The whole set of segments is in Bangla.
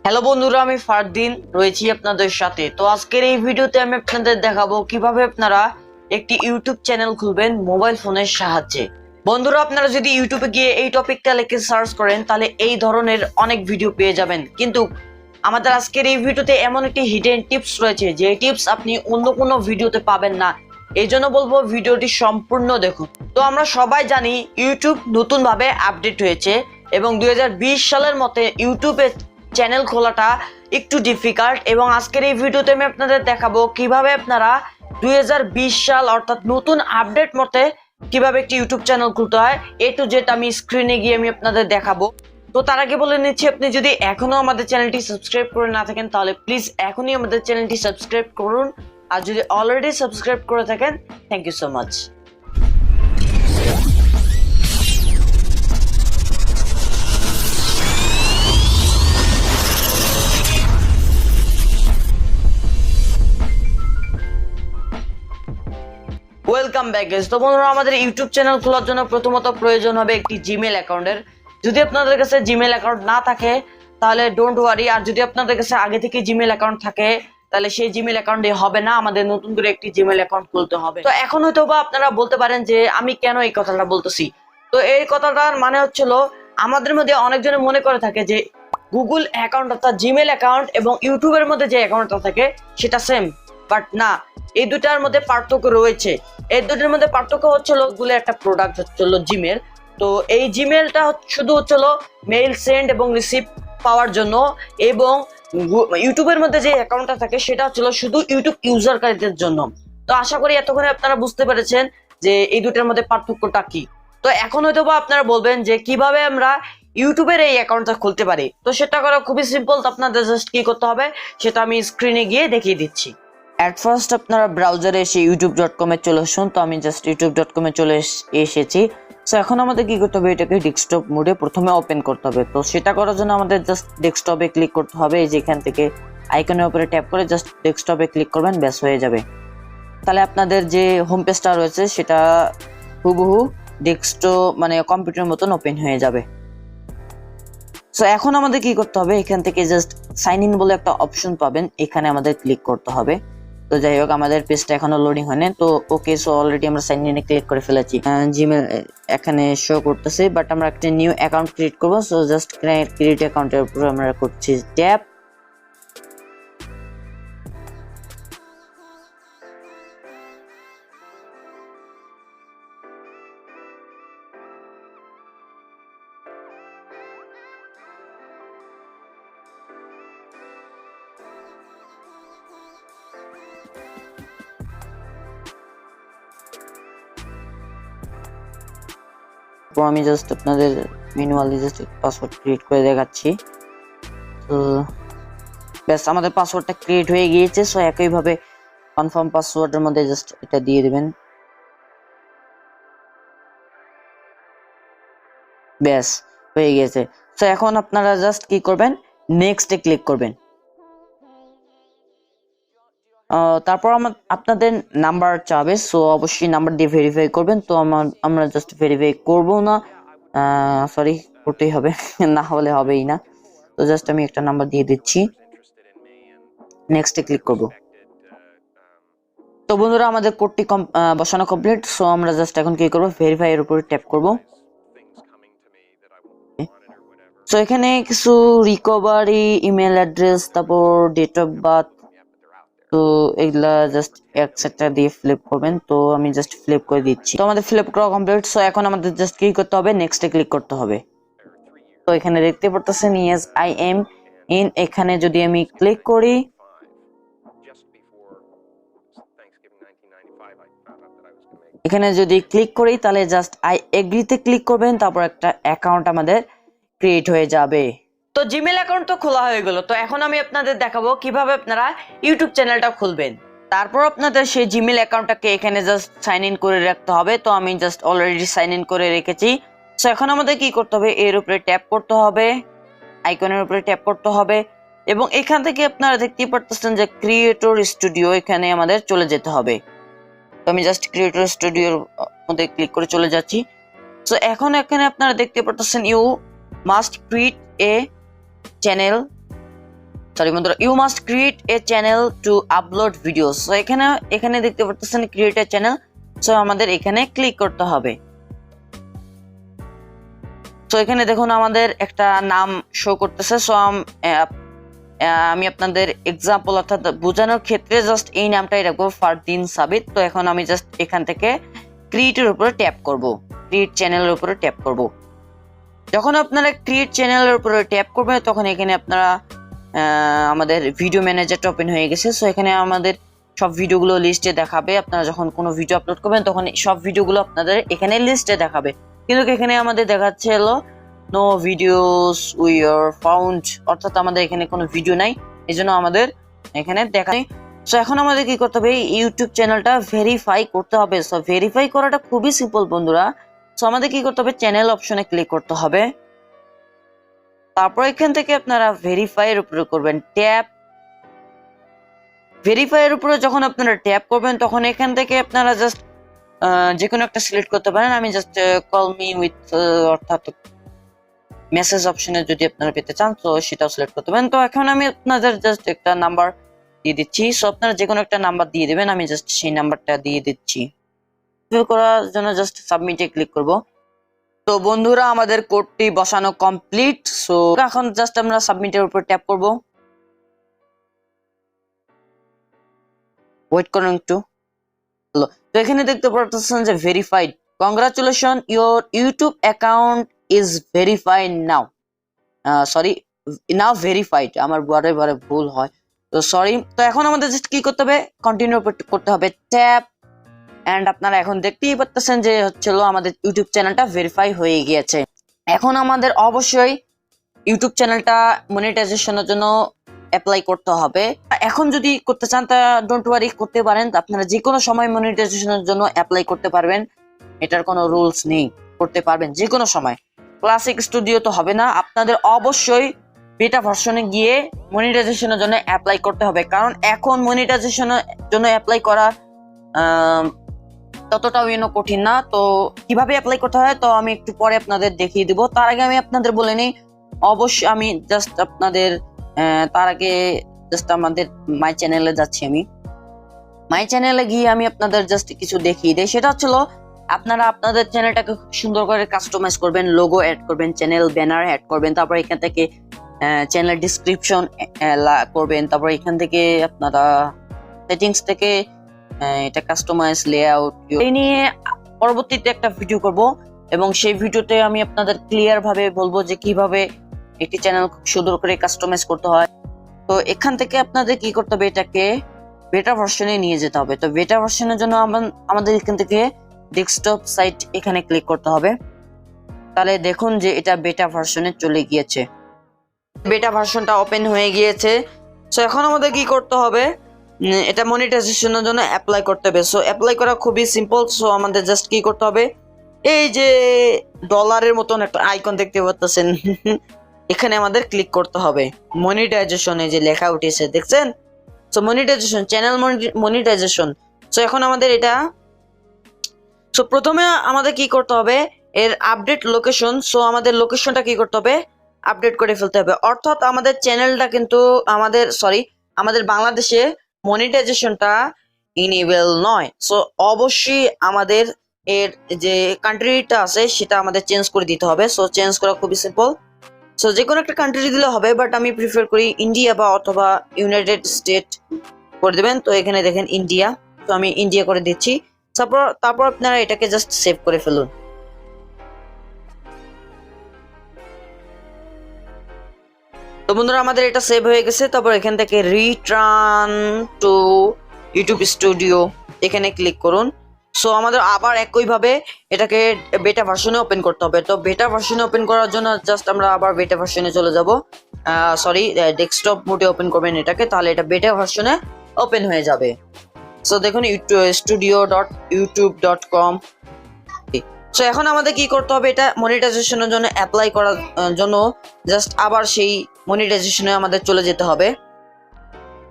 হ্যালো বন্ধুরা, আমি ফারদিন রয়েছি আপনাদের সাথে। তো আজকের এই ভিডিওতে আমি আপনাদের দেখাবো কিভাবে আপনারা একটি ইউটিউব চ্যানেল খুলবেন মোবাইল ফোনের সাহায্যে। বন্ধুরা, আপনারা যদি ইউটিউবে গিয়ে এই টপিকটা লিখে সার্চ করেন তাহলে এই ধরনের অনেক ভিডিও পেয়ে যাবেন, কিন্তু আমাদের আজকের এই ভিডিওতে এমন একটি হিডেন টিপস রয়েছে যে টিপস আপনি অন্য কোনো ভিডিওতে পাবেন না। এই জন্য বলবো ভিডিওটি সম্পূর্ণ দেখুন। তো আমরা সবাই জানি ইউটিউব নতুন ভাবে আপডেট হয়েছে এবং 2020 সালের মতে ইউটিউবে চ্যানেল খোলাটা একটু ডিফিকাল্ট, এবং আজকের এই ভিডিওতে আমি আপনাদের দেখাবো কিভাবে আপনারা 2020 সাল অর্থাৎ নতুন আপডেট মতে কিভাবে একটি ইউটিউব চ্যানেল খুলতে হয়। এ টু জেড আমি স্ক্রিনে গিয়ে আমি আপনাদের দেখাবো। তো তার আগে বলে নিচ্ছি, আপনি যদি এখনো আমাদের চ্যানেলটি সাবস্ক্রাইব করে না থাকেন তাহলে প্লিজ এখনই আমাদের চ্যানেলটি সাবস্ক্রাইব করুন, আর যদি অলরেডি সাবস্ক্রাইব করে থাকেন thank you so much. Welcome back guys. তো বন্ধুরা, আমাদের ইউটিউব চ্যানেল খোলার জন্য প্রথমত প্রয়োজন হবে একটি জিমেল অ্যাকাউন্টের। যদি আপনাদের কাছে জিমেল অ্যাকাউন্ট না থাকে তাহলে ডোন্ট ওয়ারি, আর যদি আপনাদের কাছে আগে থেকে জিমেল অ্যাকাউন্ট থাকে তাহলে সেই জিমেল অ্যাকাউন্টে হবে না, আমাদের নতুন করে একটি জিমেল অ্যাকাউন্ট খুলতে হবে। তো এখন হয়তো বা আপনারা বলতে পারেন যে আমি কেন এই কথাটা বলতেছি। তো এই কথাটার মানে হচ্ছিল, আমাদের মধ্যে অনেকজনে মনে করে থাকে যে গুগল অ্যাকাউন্ট অর্থাৎ জিমেল অ্যাকাউন্ট এবং ইউটিউবের মধ্যে যে অ্যাকাউন্টটা থাকে সেটা সেম, বাট না, এই দুটার মধ্যে পার্থক্য রয়েছে। এই দুটোর মধ্যে পার্থক্য হচ্ছিল গুগলের একটা প্রোডাক্ট হচ্ছিল জিমেল। তো এই জিমেলটা শুধু হচ্ছিল মেইল সেন্ড এবং রিসিভ পাওয়ার জন্য, এবং ইউটিউবের মধ্যে যে অ্যাকাউন্টটা থাকে সেটা হচ্ছিল শুধু ইউটিউব ইউজারকারীদের জন্য। তো আশা করি এতক্ষণে আপনারা বুঝতে পেরেছেন যে এই দুটার মধ্যে পার্থক্যটা কি। তো এখন হয়তো বা আপনারা বলবেন যে কিভাবে আমরা ইউটিউবের এই অ্যাকাউন্টটা খুলতে পারি। তো সেটা করা খুবই সিম্পল। তো আপনাদের জাস্ট কি করতে হবে সেটা আমি স্ক্রিনে গিয়ে দেখিয়ে দিচ্ছি। অ্যাট ফার্স্ট আপনারা ব্রাউজারে এসে youtube.com এ চলে আসুন। তো আমি জাস্ট youtube.com এ চলে এসেছি। সো এখন আমাদের কি করতে হবে, এটাকে ডেস্কটপ মোডে প্রথমে ওপেন করতে হবে। তো সেটা করার জন্য আমাদের জাস্ট ডেস্কটপে ক্লিক করতে হবে। এই যে এখান থেকে আইকনের উপরে ট্যাপ করে জাস্ট ডেস্কটপে ক্লিক করবেন, ব্যাস হয়ে যাবে। তাহলে আপনাদের যে হোম পেজটা রয়েছে সেটা হুবহু ডেস্কটপ মানে কম্পিউটারের মতন ওপেন হয়ে যাবে। সো এখন আমাদের কি করতে হবে, এখান থেকে জাস্ট সাইন ইন বলে একটা অপশন পাবেন, এখানে আমাদের ক্লিক করতে হবে। তো যাই হোক, আমাদের পেজটা এখনো লোডিং হয়নি। তো ওকে, সো অলরেডি আমরা সাইন ইনে ক্লিক করে ফেলেছি। জিমেল এখানে শো করতেছে, বাট আমরা একটা নিউ অ্যাকাউন্ট ক্রিয়েট করবো। সো জাস্ট ক্রিয়েট অ্যাকাউন্টের উপরে আমরা করছি ট্যাপ। আমি জাস্ট আপনাদের ম্যানুয়ালি জাস্ট পাসওয়ার্ড ক্রিয়েট করে দেখাচ্ছি। তো ব্যাস, আমাদের পাসওয়ার্ডটা ক্রিয়েট হয়ে গিয়েছে। সো একইভাবে কনফার্ম পাসওয়ার্ডের মধ্যে জাস্ট এটা দিয়ে দিবেন, ব্যাস হয়ে গেছে। সো এখন আপনারা জাস্ট কি করবেন, নেক্সটে ক্লিক করবেন। তারপর আপনাদের নাম্বার চাবে, সো অবশ্যই নাম্বার দিয়ে ভেরিফাই করবেন। তো আমরা জাস্ট ভেরিফাই করব না, সরি করতেই হবে, না হলে হবেই না। তো জাস্ট আমি একটা নাম্বার দিয়ে দিচ্ছি, নেক্সটে ক্লিক করব। তো বন্ধুরা, আমাদের কোডটি বসানো কমপ্লিট। সো আমরা জাস্ট এখন কি করব, ভেরিফাই এর উপরে ট্যাপ করব। সো এখানে কিছু রিকভারি ইমেল অ্যাড্রেস, তারপর ডেট অফ বার্থ, তো এগুলা জাস্ট এটসেট্রা দিয়ে ফিল করবেন। তো আমি জাস্ট ফিল করে দিচ্ছি। তো আমাদের ফিল করা কমপ্লিট। সো এখন আমাদের জাস্ট কি করতে হবে, নেক্সটে ক্লিক করতে হবে। তো এখানে দেখতে পারতেছেন ইয়েস আই এম ইন, এখানে যদি আমি ক্লিক করি, এখানে যদি ক্লিক করি তাহলে জাস্ট আই এগ্রিতে ক্লিক করবেন, তারপর একটা অ্যাকাউন্ট আমাদের ক্রিয়েট হয়ে যাবে। তো জিমেল অ্যাকাউন্ট তো খোলা হয়ে গেল। তো এখন আমি আপনাদের দেখাবো কিভাবে আপনারা ইউটিউব চ্যানেলটা খুলবেন। তারপর আপনাদের সেই জিমেল অ্যাকাউন্টটাকে এখানে জাস্ট সাইন ইন করে রাখতে হবে। তো আমি জাস্ট অলরেডি সাইন ইন করে রেখেছি। সো এখন আমাদের কি করতে হবে, এর উপরে ট্যাপ করতে হবে, আইকনের উপরে ট্যাপ করতে হবে, এবং এখান থেকে আপনারা দেখতে পারতেছেন যে ক্রিয়েটর স্টুডিও, এখানে আমাদের চলে যেতে হবে। তো আমি জাস্ট ক্রিয়েটর স্টুডিওর মধ্যে ক্লিক করে চলে যাচ্ছি। সো এখন এখানে আপনারা দেখতে পারতেছেন you must create a channel sorry বন্ধুরা, you must create a channel to upload videos. So এখানে দেখতে পাচ্ছেন ক্রিয়েট এ চ্যানেল। সো আমাদের এখানে ক্লিক করতে হবে। সো এখানে দেখুন আমাদের একটা নাম শো করতেছে। সো আমি আপনাদের এক্সাম্পল অর্থাৎ বোঝানোর ক্ষেত্রে জাস্ট এই নামটাই রাখবো, ফারদিন সাবিত। তো এখন আমি জাস্ট এখান থেকে ক্রিয়েটের উপরে ট্যাপ করব, ক্রিয়েট চ্যানেলের উপরে ট্যাপ করব। যখন আপনারা ক্রিয়েট চ্যানেলের উপরে ট্যাপ করবেন তখন এখানে আপনারা আমাদের ভিডিও ম্যানেজারটা ওপেন হয়ে গেছে। সো এখানে আমাদের সব ভিডিওগুলো লিস্টে দেখাবে। আপনারা যখন কোনো ভিডিও আপলোড করবেন তখন সব ভিডিওগুলো আপনাদের এখানে লিস্টে দেখাবে, কিন্তু এখানে আমাদের দেখাচ্ছে হলো no videos we are found, অর্থাৎ আমাদের এখানে কোনো ভিডিও নাই, এই জন্য আমাদের এখানে দেখায়। সো এখন আমাদের কি করতে হবে, ইউটিউব চ্যানেলটা ভেরিফাই করতে হবে। সো ভেরিফাই করাটা খুবই সিম্পল বন্ধুরা। সো আমাদের কি করতে হবে, চ্যানেল অপশনে ক্লিক করতে হবে। তারপর এখান থেকে আপনারা ভেরিফাই এর উপরে করবেন ট্যাপ। ভেরিফাই এর উপরে যখন আপনারা ট্যাপ করবেন তখন এখান থেকে আপনারা জাস্ট যে কোনো একটা সিলেক্ট করতে পারেন। আমি জাস্ট কল মি উইথ অর্থাৎ মেসেজ অপশনে যদি আপনারা পেতে চান তো সেটাও সিলেক্ট করতে পারেন। তো এখন আমি আপনাদের জাস্ট একটা নাম্বার দিয়ে দিচ্ছি। সো আপনারা যে কোনো একটা নাম্বার দিয়ে দিবেন, আমি জাস্ট সেই নাম্বারটা দিয়ে দিচ্ছি। ফিল করার জন্য জাস্ট সাবমিটে ক্লিক করব। তো বন্ধুরা আমাদের কোডটি বসানো কমপ্লিট। সো এখন জাস্ট আমরা সাবমিটের উপর ট্যাপ করব। ওয়েট করুন একটু। তো এখানে দেখতে পাচ্ছেন যে verified, congratulation your YouTube account is verified now. Sorry, now verified, আমার বারে বারে ভুল হয়, তো সরি। তো এখন আমাদের জাস্ট কি করতে হবে, কন্টিনিউ করতে হবে ট্যাপ। এন্ড আপনারা এখন দেখতেই পাচ্ছেন যে হচ্ছিল আমাদের ইউটিউব চ্যানেলটা ভেরিফাই হয়ে গিয়েছে। এখন আমাদের অবশ্যই ইউটিউব চ্যানেলটা মনিটাইজেশনের জন্য অ্যাপ্লাই করতে হবে। এখন যদি করতে চান তা ডোন্ট ওয়ারি, করতে পারেন। আপনারা যে কোনো সময় মনিটাইজেশনের জন্য অ্যাপ্লাই করতে পারবেন, এটার কোনো রুলস নেই, করতে পারবেন যে কোনো সময়। ক্লাসিক স্টুডিও তো হবে না, আপনাদের অবশ্যই বেটা ভার্সনে গিয়ে মনিটাইজেশনের জন্য অ্যাপ্লাই করতে হবে। কারণ এখন মনিটাইজেশনের জন্য অ্যাপ্লাই করা ততটাও কঠিন না। তো কিভাবে অ্যাপ্লাই করতে হয় তো আমি একটু পরে আপনাদের দেখিয়ে দিব। তার আগে আমি আপনাদের বলে নিই, অবশ্যই আমি জাস্ট আপনাদের তার আগে জাস্ট আমাদের মাই চ্যানেলে যাচ্ছি। আমি মাই চ্যানেলে গিয়ে আমি আপনাদের জাস্ট কিছু দেখিয়ে দিই। সেটা হচ্ছিল আপনারা আপনাদের চ্যানেলটাকে খুব সুন্দর করে কাস্টমাইজ করবেন, লোগো অ্যাড করবেন, চ্যানেল ব্যানার অ্যাড করবেন, তারপর এখান থেকে চ্যানেল ডিসক্রিপশন করবেন, তারপর এখান থেকে আপনারা সেটিংস থেকে এটা কাস্টমাইজ লেআউট এই নিয়ে পরবর্তীতে একটা ভিডিও করব, এবং সেই ভিডিওতে আমি আপনাদের ক্লিয়ার ভাবে বলবো যে কিভাবে একটি চ্যানেল খুব সুন্দর করে কাস্টমাইজ করতে হয়। তো এখান থেকে আপনাদের কি করতে হবে, এটাকে বেটা ভার্সনে নিয়ে যেতে হবে। তো বেটা ভার্সনের জন্য আমাদের এখান থেকে ডেস্কটপ সাইট এখানে ক্লিক করতে হবে। তাহলে দেখুন যে এটা বেটা ভার্সনে চলে গিয়েছে, বেটা ভার্সনটা ওপেন হয়ে গিয়েছে। সো এখন আমাদের কি করতে হবে, এটা মনিটাইজেশনের জন্য অ্যাপ্লাই করতে হবে। সো অ্যাপ্লাই করা খুবই সিম্পল। সো আমাদের জাস্ট কি করতে হবে, এই যে ডলারের মতন একটা আইকন দেখতে পাচ্ছেন, এখানে আমাদের ক্লিক করতে হবে। মনিটাইজেশনে যে লেখা উঠেছে দেখছেন, so monetisation, channel monetisation. So এখন আমাদের এটা, সো প্রথমে আমাদের কি করতে হবে, এর আপডেট লোকেশন। সো আমাদের লোকেশনটা কি করতে হবে, আপডেট করে ফেলতে হবে। অর্থাৎ আমাদের চ্যানেলটা কিন্তু আমাদের বাংলাদেশে মনিটাইজেশনটা ইনেবল নয়। সো অবশ্যই আমাদের এর যে কান্ট্রিটা আছে সেটা আমাদের চেঞ্জ করে দিতে হবে। সো চেঞ্জ করা খুবই সিম্পল। সো যে কোনো একটা কান্ট্রি দিলে হবে, বাট আমি প্রিফার করি ইন্ডিয়া বা অথবা ইউনাইটেড স্টেট করে দেবেন। তো এখানে দেখেন ইন্ডিয়া, তো আমি ইন্ডিয়া করে দিচ্ছি। তারপর আপনারা এটাকে জাস্ট সেভ করে ফেলুন। তো বন্ধুরা আমাদের এটা সেভ হয়ে গেছে। তারপর এখান থেকে রিটার্ন টু ইউটিউব স্টুডিও এখানে ক্লিক করুন। সো আমাদের আবার একইভাবে এটাকে বেটা ভার্সনে ওপেন করতে হবে। তো বেটা ভার্সনে ওপেন করার জন্য জাস্ট আমরা আবার বেটা ভার্সনে চলে যাব, ডেস্কটপ মোডে ওপেন করবেন এটাকে, তাহলে এটা বেটা ভার্সনে ওপেন হয়ে যাবে। সো দেখুন studio.youtube.com। সো এখন আমাদের কি করতে হবে, এটা মনিটাইজেশনের জন্য অ্যাপ্লাই করার জন্য জাস্ট আবার সেই মনিটাইজেশনে আমাদের চলে যেতে হবে।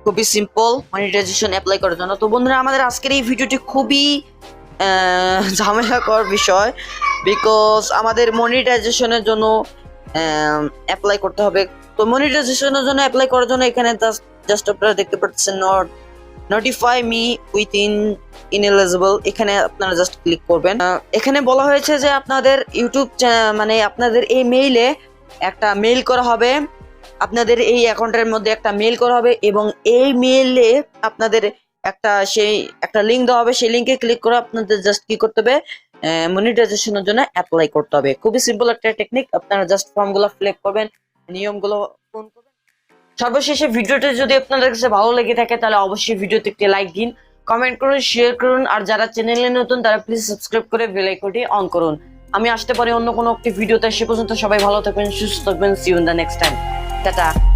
খুবই সিম্পল মনিটাইজেশন অ্যাপ্লাই করার জন্য। তো বন্ধুরা আমাদের আজকের এই ভিডিওটি খুবই ঝামেলাকর বিষয়, বিকজ আমাদের মনিটাইজেশনের জন্য অ্যাপ্লাই করতে হবে তো মনিটাইজেশনের জন্য অ্যাপ্লাই করার জন্য এখানে জাস্ট আপনারা দেখতে পাচ্ছেন নোটিফাই মি উইথ ইনএলিজিবল, এখানে আপনারা জাস্ট ক্লিক করবেন। এখানে বলা হয়েছে যে আপনাদের ইউটিউব মানে আপনাদের এই মেইলে একটা মেইল করা হবে, আপনাদের এই অ্যাকাউন্টের মধ্যে একটা মেইল করা হবে এবং এই মেইলে আপনাদের একটা লিঙ্ক দেওয়া হবে। সেই লিঙ্কে ক্লিক করে আপনাদের জাস্ট কি করতে হবে, মনিটাইজেশনের জন্য অ্যাপ্লাই করতে হবে। খুবই সিম্পল একটা টেকনিক। আপনারা জাস্ট ফর্মগুলো ফিল আপ করবেন, নিয়মগুলো পূরণ করবেন। সর্বশেষে ভিডিওটি যদি আপনাদের কাছে ভালো লেগে থাকে তাহলে অবশ্যই ভিডিওতে একটি লাইক দিন, কমেন্ট করুন, শেয়ার করুন, আর যারা চ্যানেলে নতুন তারা প্লিজ সাবস্ক্রাইব করে বেল আইকনটি অন করুন। আমি আসতে পারি অন্য কোনো একটি ভিডিওতে। সে পর্যন্ত সবাই ভালো থাকবেন, সুস্থ থাকবেন। See you in the next time. Tata.